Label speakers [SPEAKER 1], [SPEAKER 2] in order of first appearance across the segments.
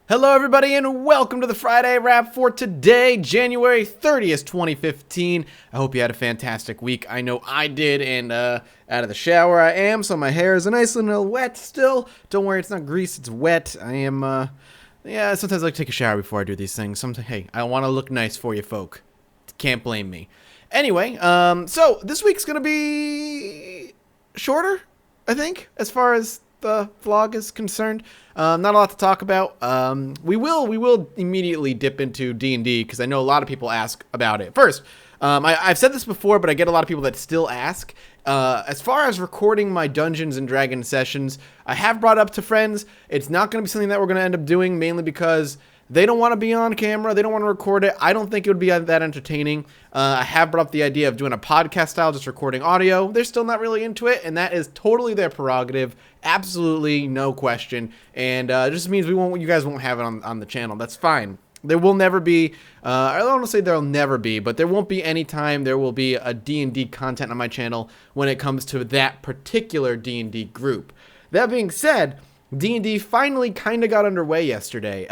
[SPEAKER 1] Hello everybody and welcome to the Friday Wrap for today, January 30th, 2015. I hope you had a fantastic week. I know I did, and out of the shower I am, so my hair is a nice little wet still. Don't worry, it's not grease, it's wet. I am, sometimes I like to take a shower before I do these things. Sometimes, hey, I want to look nice for you folk. Can't blame me. Anyway, so this week's gonna be shorter, I think, as far as the vlog is concerned. Not a lot to talk about. We will immediately dip into D&D because I know a lot of people ask about it. First, I've said this before, but I get a lot of people that still ask. As far as recording my Dungeons and Dragons sessions, I have brought up to friends. It's not going to be something that we're going to end up doing, mainly because they don't want to be on camera. They don't want to record it. I don't think it would be that entertaining. I have brought up the idea of doing a podcast style, just recording audio. They're still not really into it, and that is totally their prerogative. Absolutely no question. And it just means you guys won't have it on the channel. That's fine. There will never be, I don't want to say there'll never be, but there won't be any time there will be a D&D content on my channel when it comes to that particular D&D group. That being said, D&D finally kind of got underway yesterday.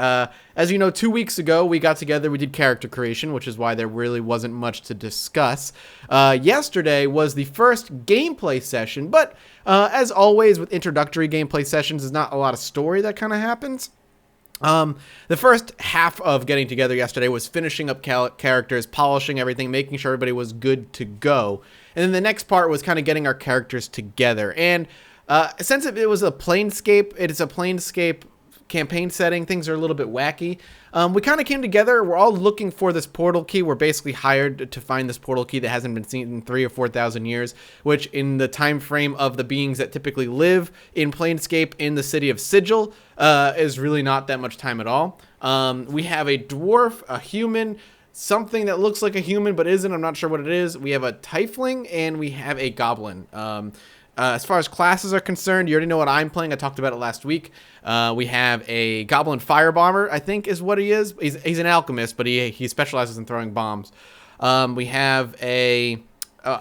[SPEAKER 1] As you know, 2 weeks ago, we got together, we did character creation, which is why there really wasn't much to discuss. Yesterday was the first gameplay session, but as always with introductory gameplay sessions, there's not a lot of story that kind of happens. The first half of getting together yesterday was finishing up characters, polishing everything, making sure everybody was good to go. And then the next part was kind of getting our characters together. And since it was a Planescape, it is a Planescape campaign setting, things are a little bit wacky. We kind of came together. We're all looking for this portal key. We're basically hired to find this portal key that hasn't been seen in 3,000 or 4,000 years, which in the time frame of the beings that typically live in Planescape in the city of Sigil is really not that much time at all. We have a dwarf, a human, something that looks like a human but isn't. I'm not sure what it is. We have a tiefling, and we have a goblin. As far as classes are concerned, you already know what I'm playing. I talked about it last week. We have a Goblin Firebomber, I think is what he is. He's an alchemist, but he specializes in throwing bombs. We have a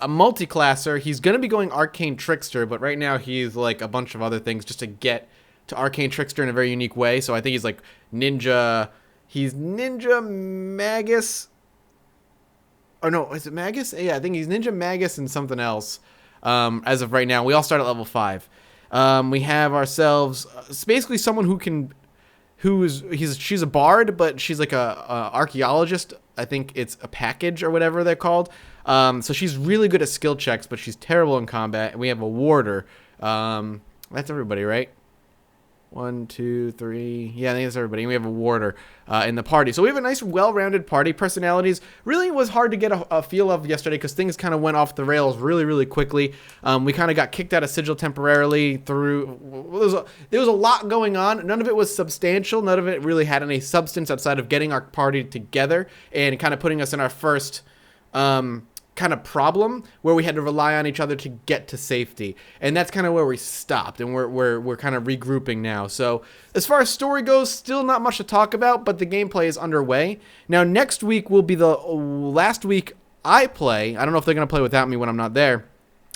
[SPEAKER 1] multi-classer. He's going to be going Arcane Trickster, but right now he's like a bunch of other things just to get to Arcane Trickster in a very unique way. So I think he's like Ninja. He's Ninja Magus. Oh, no, is it Magus? Yeah, I think he's Ninja Magus and something else. As of right now, we all start at level 5. We have ourselves basically someone she's a bard, but she's like a archaeologist. I think it's a package or whatever they're called. So she's really good at skill checks, but she's terrible in combat. And we have a warder. That's everybody, right? 1, 2, 3. Yeah, I think that's everybody. And we have a warder in the party. So we have a nice, well-rounded party. Personalities really was hard to get a feel of yesterday because things kind of went off the rails really, really quickly. We kind of got kicked out of Sigil temporarily through... There was a lot going on. None of it was substantial. None of it really had any substance outside of getting our party together and kind of putting us in our first... kind of problem where we had to rely on each other to get to safety, and that's kind of where we stopped, and we're kind of regrouping now. So as far as story goes, still not much to talk about, but the gameplay is underway. Now next week will be the last week I play. I don't know if they're gonna play without me when I'm not there,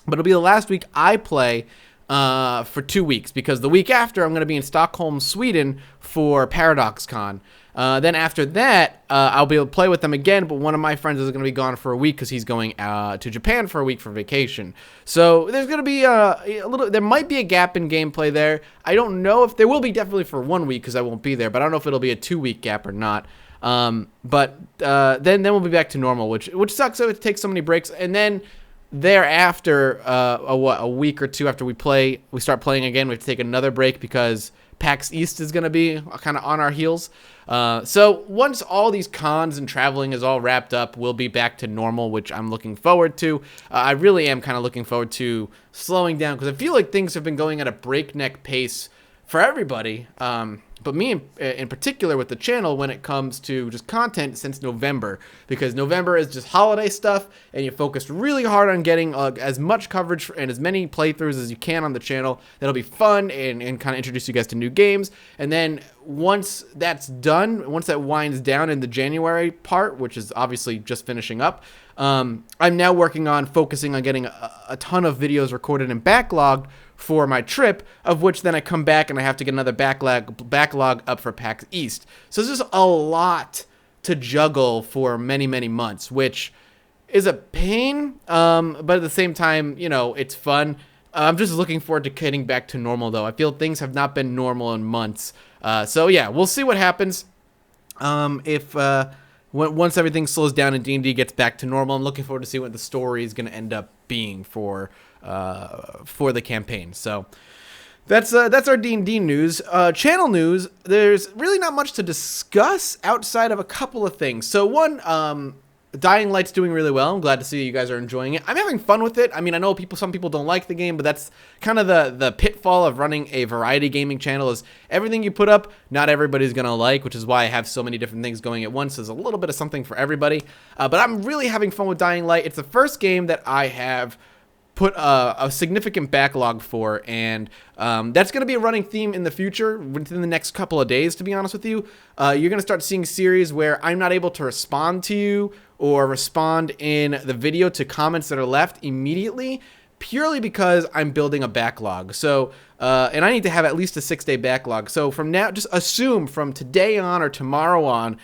[SPEAKER 1] but it'll be the last week I play for 2 weeks, because the week after I'm going to be in Stockholm, Sweden for ParadoxCon. Then after that, I'll be able to play with them again, but one of my friends is going to be gone for a week because he's going to Japan for a week for vacation. So there's going to be there might be a gap in gameplay there. I don't know if there will be, definitely for 1 week because I won't be there, but I don't know if it'll be a 2-week gap or not. But then we'll be back to normal, which sucks. So it takes so many breaks, and then thereafter, a week or two after we start playing again, we have to take another break because PAX East is going to be kind of on our heels. So once all these cons and traveling is all wrapped up, we'll be back to normal, which I'm looking forward to. I really am kind of looking forward to slowing down because I feel like things have been going at a breakneck pace for everybody. But me in particular with the channel when it comes to just content since November, because November is just holiday stuff and you focused really hard on getting as much coverage and as many playthroughs as you can on the channel. That'll be fun and kind of introduce you guys to new games. And then once that's done, once that winds down in the January part, which is obviously just finishing up, I'm now working on focusing on getting a ton of videos recorded and backlogged for my trip, of which then I come back and I have to get another backlog up for PAX East. So there's just a lot to juggle for many, many months, which is a pain, but at the same time, you know, it's fun. I'm just looking forward to getting back to normal, though. I feel things have not been normal in months. So yeah, we'll see what happens. Once everything slows down and D&D gets back to normal, I'm looking forward to see what the story is going to end up being for the campaign. So that's our D&D news. Channel news, there's really not much to discuss outside of a couple of things. So one, Dying Light's doing really well. I'm glad to see that you guys are enjoying it. I'm having fun with it. I mean, I know some people don't like the game, but that's kind of the pitfall of running a variety gaming channel is everything you put up, not everybody's going to like, which is why I have so many different things going at once. There's a little bit of something for everybody. But I'm really having fun with Dying Light. It's the first game that I have put a significant backlog for, and that's going to be a running theme in the future within the next couple of days, to be honest with you. You're going to start seeing series where I'm not able to respond to you or respond in the video to comments that are left immediately, purely because I'm building a backlog. So, and I need to have at least a 6-day backlog. So from now, just assume from today on or tomorrow on,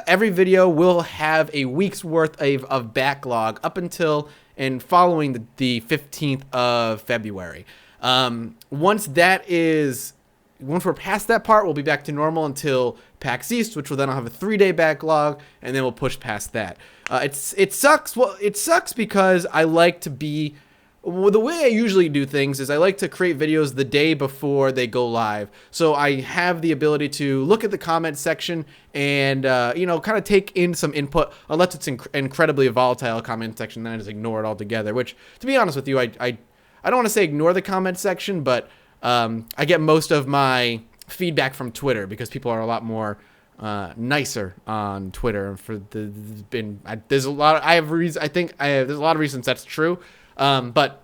[SPEAKER 1] every video will have a week's worth of backlog up until and following the 15th of February. Once we're past that part, we'll be back to normal until PAX East, which will then have a 3-day backlog, and then we'll push past that. It sucks. Well, it sucks because I like to be... Well, the way I usually do things is I like to create videos the day before they go live. So I have the ability to look at the comment section and, you know, kind of take in some input, unless it's incredibly volatile comment section, then I just ignore it altogether, which, to be honest with you, I don't want to say ignore the comment section, but I get most of my feedback from Twitter because people are a lot more nicer on Twitter. There's a lot of reasons that's true. But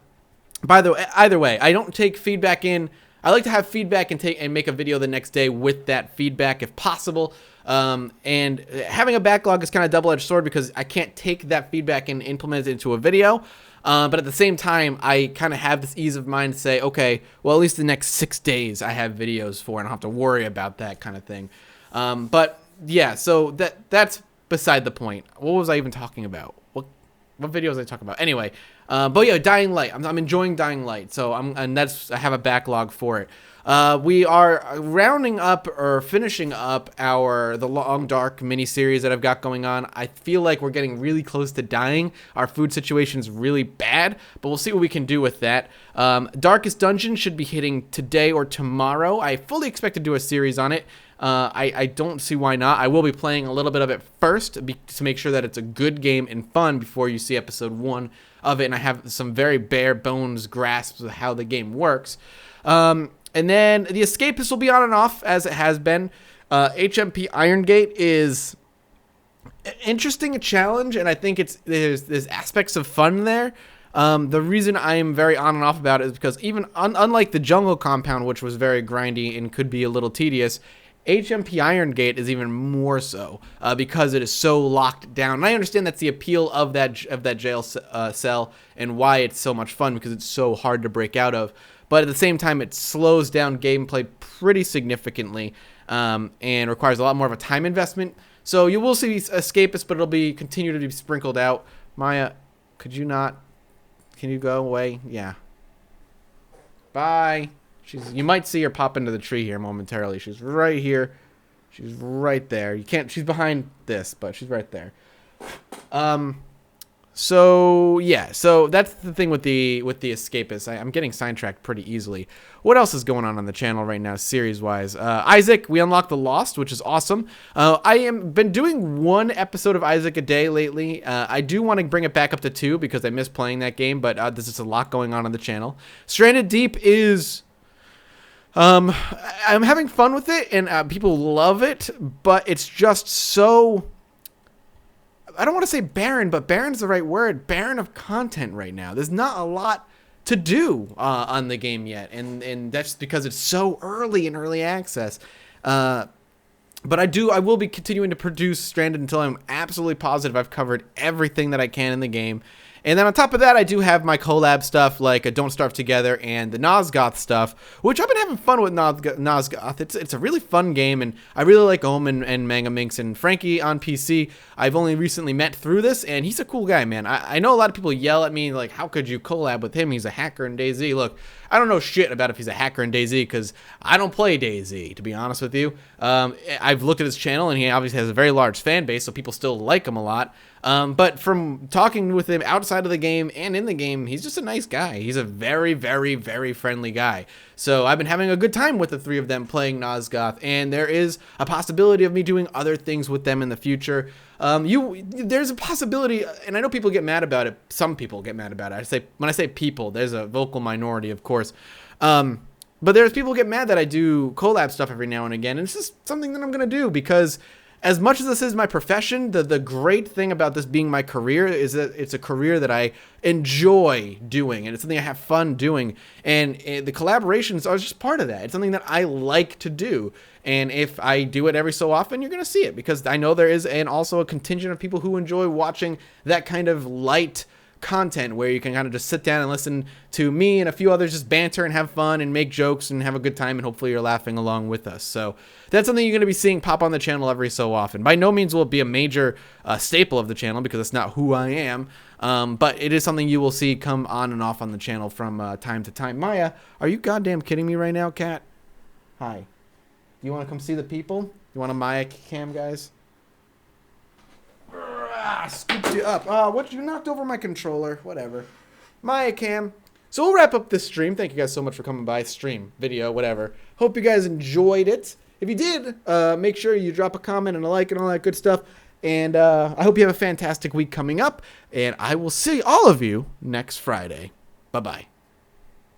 [SPEAKER 1] either way, I don't take feedback in. I like to have feedback and make a video the next day with that feedback if possible. And having a backlog is kind of double-edged sword because I can't take that feedback and implement it into a video. But at the same time, I kind of have this ease of mind to say, okay, well, at least the next 6 days I have videos for, and I don't have to worry about that kind of thing. But yeah, so that's beside the point. What was I even talking about? What video was I talking about? Anyway, but yeah, Dying Light. I'm enjoying Dying Light. So I have a backlog for it. We are rounding up or finishing up the Long Dark miniseries that I've got going on. I feel like we're getting really close to dying. Our food situation's really bad, but we'll see what we can do with that. Darkest Dungeon should be hitting today or tomorrow. I fully expect to do a series on it. I don't see why not. I will be playing a little bit of it first to make sure that it's a good game and fun before you see episode 1 of it, and I have some very bare bones grasps of how the game works. And then The Escapist will be on and off as it has been. HMP Iron Gate is interesting, a challenge, and I think there's aspects of fun there. The reason I am very on and off about it is because even unlike the Jungle Compound, which was very grindy and could be a little tedious, HMP Iron Gate is even more so because it is so locked down. And I understand that's the appeal of that jail cell and why it's so much fun, because it's so hard to break out of. But at the same time, it slows down gameplay pretty significantly and requires a lot more of a time investment. So you will see Escapists, but it'll continue to be sprinkled out. Maya, could you not? Can you go away? Yeah. Bye. You might see her pop into the tree here momentarily. She's right here. She's right there. You can't. She's behind this, but she's right there. So yeah. So that's the thing with the Escapists. I'm getting sidetracked pretty easily. What else is going on the channel right now, series-wise? Isaac, we unlocked the Lost, which is awesome. I am been doing 1 episode of Isaac a day lately. I do want to bring it back up to 2 because I miss playing that game, but there's just a lot going on the channel. Stranded Deep is... I'm having fun with it, and people love it, but it's just so... I don't want to say barren, but barren's the right word. Barren of content right now. There's not a lot to do on the game yet, and that's because it's so early in early access. But I will be continuing to produce Stranded until I'm absolutely positive I've covered everything that I can in the game. And then on top of that, I do have my collab stuff like Don't Starve Together and the Nosgoth stuff, which I've been having fun with Nosgoth. It's a really fun game, and I really like Ohm and Manga Minx and Frankie on PC. I've only recently met through this, and he's a cool guy, man. I know a lot of people yell at me like, how could you collab with him? He's a hacker in DayZ. Look, I don't know shit about if he's a hacker in DayZ because I don't play DayZ, to be honest with you. I've looked at his channel, and he obviously has a very large fan base, so people still like him a lot. But from talking with him outside of the game and in the game, he's just a nice guy. He's a very, very, very friendly guy. So I've been having a good time with the three of them playing Nosgoth, and there is a possibility of me doing other things with them in the future. There's a possibility, and I know people get mad about it. Some people get mad about it. When I say people, there's a vocal minority, of course. But there's people who get mad that I do collab stuff every now and again, and it's just something that I'm gonna do because as much as this is my profession, the great thing about this being my career is that it's a career that I enjoy doing, and it's something I have fun doing, and the collaborations are just part of that. It's something that I like to do, and if I do it every so often, you're going to see it, because I know there is also a contingent of people who enjoy watching that kind of light content where you can kind of just sit down and listen to me and a few others just banter and have fun and make jokes and have a good time, and hopefully you're laughing along with us. So that's something you're going to be seeing pop on the channel every so often. By no means will it be a major staple of the channel, because it's not who I am, but it is something you will see come on and off on the channel from time to time. Maya, are you goddamn kidding me right now, cat? Hi. Do you want to come see the people? You want a Maya cam, guys? Scooped you up. What? You knocked over my controller. Whatever. Maya cam. So we'll wrap up this stream. Thank you guys so much for coming by. Stream, video, whatever. Hope you guys enjoyed it. If you did, make sure you drop a comment and a like and all that good stuff. And I hope you have a fantastic week coming up. And I will see all of you next Friday. Bye-bye.